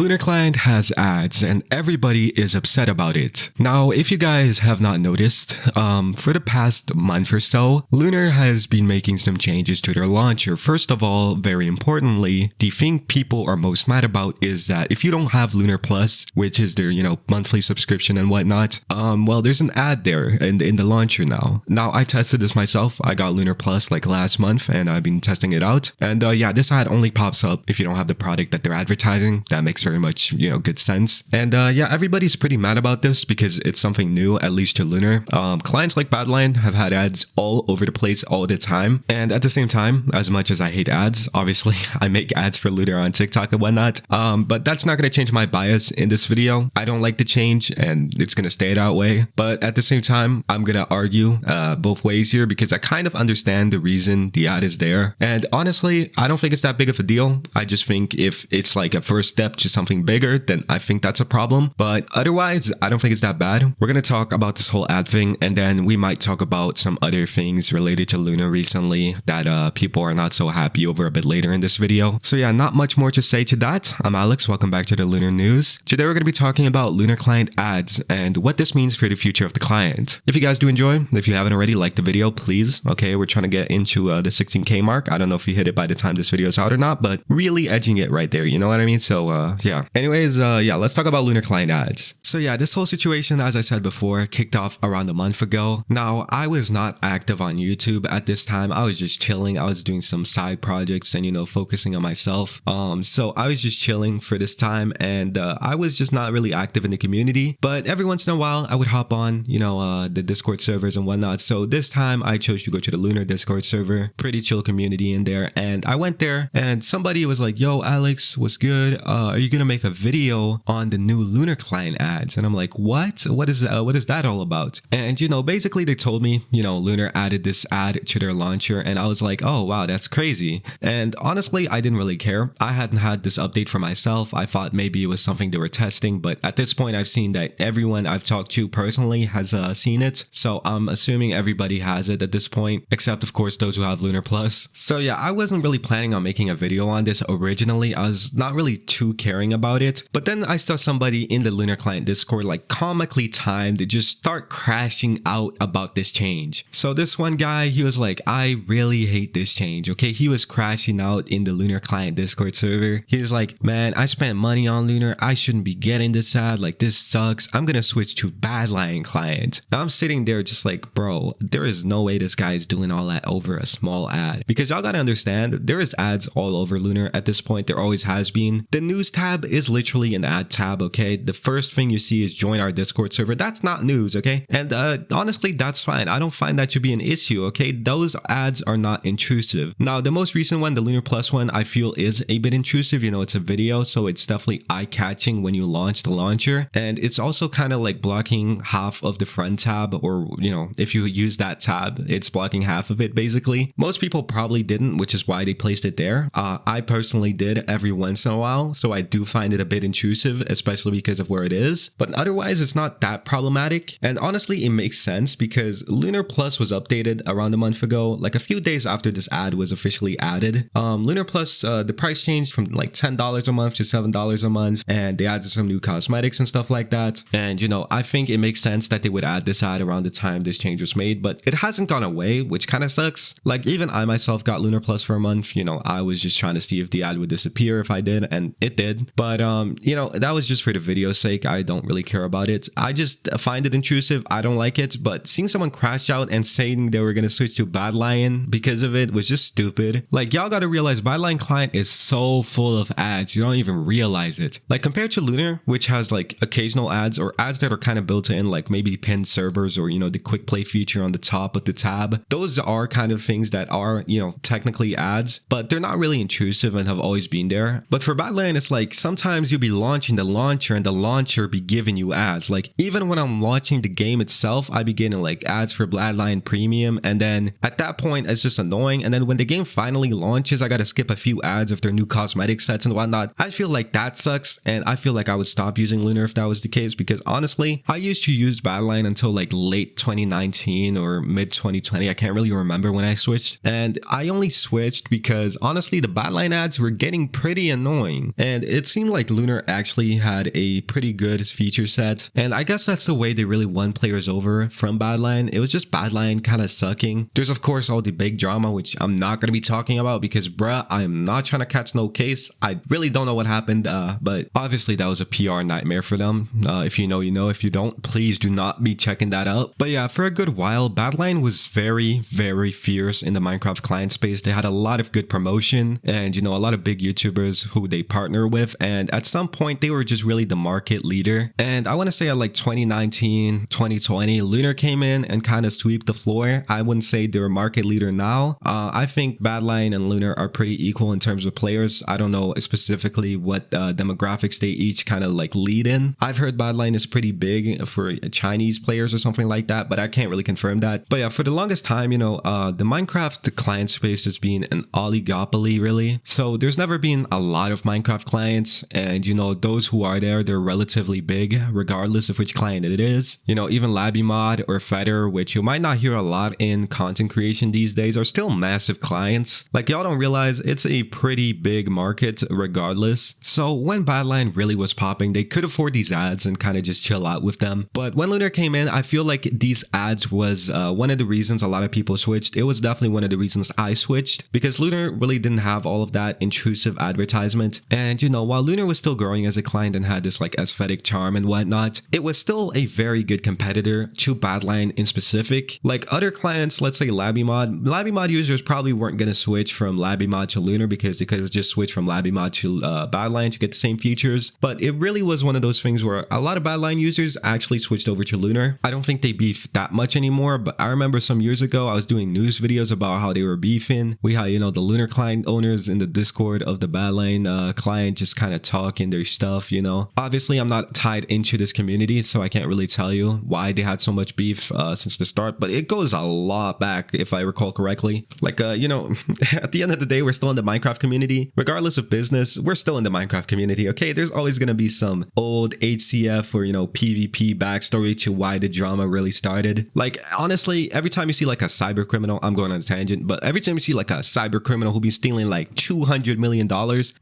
Lunar Client has ads and everybody is upset about it. Now, if you guys have not noticed, for the past month or so, Lunar has been making some changes to their launcher. First of all, very importantly, the thing people are most mad about is that if you don't have Lunar Plus, which is their, monthly subscription and whatnot, well, there's an ad there in the launcher now. Now, I tested this myself. I got Lunar Plus like last month and I've been testing it out. And yeah, this ad only pops up if you don't have the product that they're advertising. That makes very much, good sense. And yeah, everybody's pretty mad about this because it's something new, at least to Lunar. Clients like Badline have had ads all over the place all the time. And at the same time, as much as I hate ads, obviously I make ads for Lunar on TikTok and whatnot. But that's not going to change my bias in this video. I don't like the change and it's going to stay that way. But at the same time, I'm going to argue both ways here because I kind of understand the reason the ad is there. And honestly, I don't think it's that big of a deal. I just think if it's like a first step to something bigger, then I think that's a problem. But otherwise, I don't think it's that bad. We're going to talk about this whole ad thing, and then we might talk about some other things related to Lunar recently that people are not so happy over a bit later in this video. So yeah, not much more to say to that. I'm Alex. Welcome back to the Lunar News. Today we're going to be talking about Lunar Client ads and what this means for the future of the client. If you guys do enjoy, if you haven't already, like the video, please. Okay, we're trying to get into the 16K mark. I don't know if you hit it by the time this video is out or not, but really edging it right there. You know what I mean? So yeah. Anyways, yeah, let's talk about Lunar Client ads. So yeah, this whole situation, as I said before, kicked off around a month ago. Now, I was not active on YouTube at this time. I was just chilling. I was doing some side projects and, focusing on myself. So I was just chilling for this time and I was just not really active in the community. But every once in a while, I would hop on, the Discord servers and whatnot. So this time I chose to go to the Lunar Discord server. Pretty chill community in there. And I went there and somebody was like, yo, Alex, what's good? Are you going to make a video on the new Lunar Client ads? And I'm like, what? What is that all about? And, basically they told me, Lunar added this ad to their launcher. And I was like, oh, wow, that's crazy. And honestly, I didn't really care. I hadn't had this update for myself. I thought maybe it was something they were testing. But at this point, I've seen that everyone I've talked to personally has seen it. So I'm assuming everybody has it at this point, except of course those who have Lunar Plus. So yeah, I wasn't really planning on making a video on this originally. I was not really too caring about it. But then I saw somebody in the Lunar Client Discord like comically timed to just start crashing out about this change. So this one guy, he was like, I really hate this change. Okay, he was crashing out in the Lunar Client Discord server. He's like, man, I spent money on Lunar. I shouldn't be getting this ad. Like, this sucks. I'm gonna switch to Badline Client. Now I'm sitting there just like, bro, there is no way this guy is doing all that over a small ad. Because y'all gotta understand, there is ads all over Lunar at this point. There always has been. The news tab is literally an ad tab, okay? The first thing you see is join our Discord server. That's not news, okay? And honestly, that's fine. I don't find that to be an issue, okay? Those ads are not intrusive. Now, the most recent one, the Lunar Plus one, I feel is a bit intrusive. It's a video, so it's definitely eye-catching when you launch the launcher. And it's also kind of like blocking half of the front tab, or, if you use that tab, it's blocking half of it, basically. Most people probably didn't, which is why they placed it there. I personally did every once in a while, so I do find it a bit intrusive, especially because of where it is. But otherwise, it's not that problematic. And honestly, it makes sense because Lunar Plus was updated around a month ago, like a few days after this ad was officially added. Lunar Plus, the price changed from like $10 a month to $7 a month, and they added some new cosmetics and stuff like that. And I think it makes sense that they would add this ad around the time this change was made, but it hasn't gone away, which kind of sucks. Like, even I myself got Lunar Plus for a month. I was just trying to see if the ad would disappear if I did, and it did. But that was just for the video's sake. I don't really care about it. I just find it intrusive. I don't like it. But seeing someone crash out and saying they were gonna switch to Badline because of it was just stupid. Like, y'all gotta realize Badline Client is so full of ads, you don't even realize it. Like, compared to Lunar, which has like occasional ads or ads that are kind of built in, like maybe pinned servers or the quick play feature on the top of the tab. Those are kind of things that are technically ads, but they're not really intrusive and have always been there. But for Badline, it's like sometimes you'll be launching the launcher and the launcher be giving you ads. Like, even when I'm launching the game itself, I be getting like ads for Badline Premium, and then at that point it's just annoying. And then when the game finally launches, I gotta skip a few ads of their new cosmetic sets and whatnot. I feel like that sucks, and I feel like I would stop using Lunar if that was the case, because honestly, I used to use Badline until like late 2019 or mid 2020. I can't really remember when I switched, and I only switched because honestly the Badline ads were getting pretty annoying. And it's seemed like Lunar actually had a pretty good feature set, and I guess that's the way they really won players over from Badline. It was just Badline kind of sucking. There's of course all the big drama, which I'm not going to be talking about because bruh, I am not trying to catch no case. I really don't know what happened, but obviously that was a PR nightmare for them. If you know, you know. If you don't, please do not be checking that out. But yeah, for a good while, Badline was very, very fierce in the Minecraft client space. They had a lot of good promotion and, you know, a lot of big YouTubers who they partner with. And at some point, they were just really the market leader. And I want to say at like 2019, 2020, Lunar came in and kind of swept the floor. I wouldn't say they're a market leader now. I think Badline and Lunar are pretty equal in terms of players. I don't know specifically what demographics they each kind of like lead in. I've heard Badline is pretty big for Chinese players or something like that, but I can't really confirm that. But yeah, for the longest time, you know, the Minecraft client space has been an oligopoly really. So there's never been a lot of Minecraft clients, and you know, those who are there, they're relatively big regardless of which client it is. You know, even LabbyMod or Feather, which you might not hear a lot in content creation these days, are still massive clients. Like y'all don't realize it's a pretty big market regardless. So when Badline really was popping, they could afford these ads and kind of just chill out with them. But when Lunar came in, I feel like these ads was one of the reasons a lot of people switched. It was definitely one of the reasons I switched, because Lunar really didn't have all of that intrusive advertisement. And you know, while Lunar was still growing as a client and had this like aesthetic charm and whatnot, it was still a very good competitor to Badline in specific. Like other clients, let's say LabbyMod users probably weren't going to switch from LabbyMod to Lunar because they could have just switched from LabbyMod to Badline to get the same features. But it really was one of those things where a lot of Badline users actually switched over to Lunar. I don't think they beef that much anymore, but I remember some years ago I was doing news videos about how they were beefing. We had, you know, the Lunar client owners in the Discord of the Badline client just kind of talking their stuff, you know. Obviously, I'm not tied into this community, so I can't really tell you why they had so much beef since the start, but it goes a lot back if I recall correctly. Like, you know, at the end of the day, we're still in the Minecraft community. Regardless of business, we're still in the Minecraft community, okay? There's always going to be some old HCF or, you know, PvP backstory to why the drama really started. Like, honestly, every time you see like a cyber criminal, I'm going on a tangent, but every time you see like a cyber criminal who be stealing like $200 million,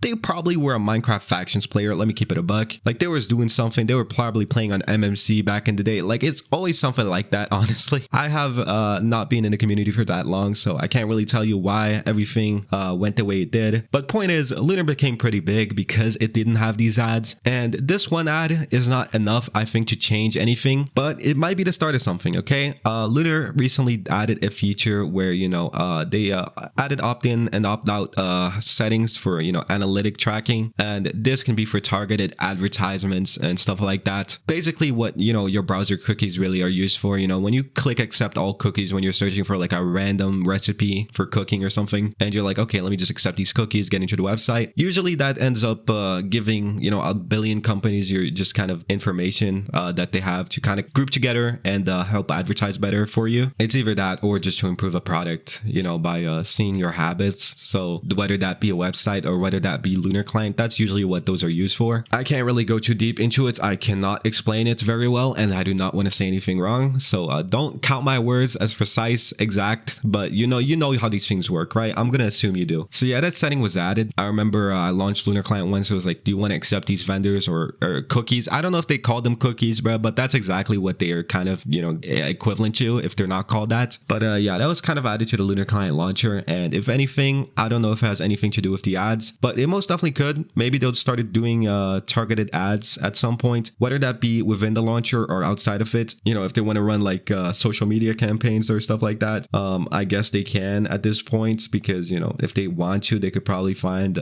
they probably were a Minecraft factions player. Let me keep it a buck. Like they was doing something. They were probably playing on MMC back in the day. Like it's always something like that, honestly. I have not been in the community for that long, so I can't really tell you why everything went the way it did. But point is, Lunar became pretty big because it didn't have these ads. And this one ad is not enough, I think, to change anything, but it might be the start of something, okay? Lunar recently added a feature where, you know, they added opt-in and opt-out settings for, you know, analytic tracking. And this can be for targeted advertisements and stuff like that. Basically what, you know, your browser cookies really are used for. You know, when you click accept all cookies when you're searching for like a random recipe for cooking or something, and you're like, okay, let me just accept these cookies, get into the website. Usually that ends up giving, you know, a billion companies your just kind of information that they have to kind of group together and help advertise better for you. It's either that or just to improve a product, you know, by seeing your habits. So whether that be a website or whether that be Lunar Client, that's usually what those are used for. I can't really go too deep into it. I cannot explain it very well, and I do not want to say anything wrong. So don't count my words as precise, exact, but you know how these things work, right? I'm gonna assume you do. So yeah, that setting was added. I remember I launched Lunar Client once. It was like, do you want to accept these vendors or cookies? I don't know if they called them cookies, bro, but that's exactly what they are kind of, you know, equivalent to if they're not called that. But yeah, that was kind of added to the Lunar Client launcher. And if anything, I don't know if it has anything to do with the ads, but it most definitely could. Maybe they'll started doing targeted ads at some point, whether that be within the launcher or outside of it. You know, if they want to run like social media campaigns or stuff like that, I guess they can at this point, because, you know, if they want to, they could probably find,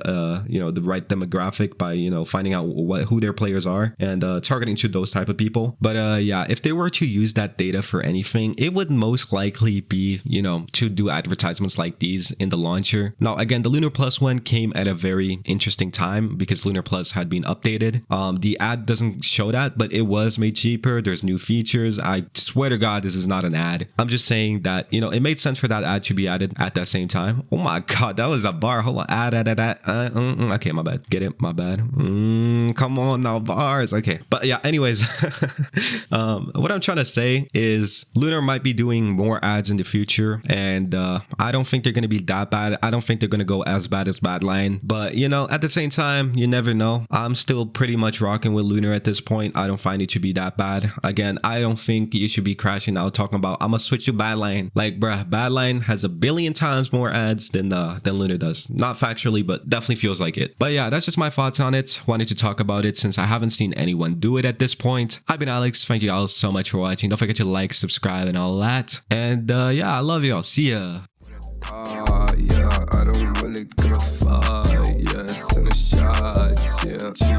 you know, the right demographic by, you know, finding out who their players are and targeting to those type of people. But yeah, if they were to use that data for anything, it would most likely be, you know, to do advertisements like these in the launcher. Now, again, the Lunar Plus one came at a very interesting time because Lunar Plus had been updated. The ad doesn't show that, but it was made cheaper. There's new features. I swear to God, this is not an ad. I'm just saying that, you know, it made sense for that ad to be added at that same time. Oh my God, that was a bar. Hold on. Okay, my bad. Get it? My bad. Come on now, bars. Okay. But yeah, anyways, what I'm trying to say is Lunar might be doing more ads in the future, and I don't think they're going to be that bad. I don't think they're going to go as bad as Badline, but you know, at the same time, time, you never know. I'm still pretty much rocking with Lunar at this point. I don't find it to be that bad. Again, I don't think you should be crashing out talking about I'm gonna switch to Badline. Like, bruh, Badline has a billion times more ads than Lunar does. Not factually, but definitely feels like it. But yeah, that's just my thoughts on it. Wanted to talk about it since I haven't seen anyone do it at this point. I've been Alex. Thank you all so much for watching. Don't forget to like, subscribe, and all that. And yeah, I love y'all. See ya. Yeah, I don't really give a fuck. Yeah, send a shot. Yeah.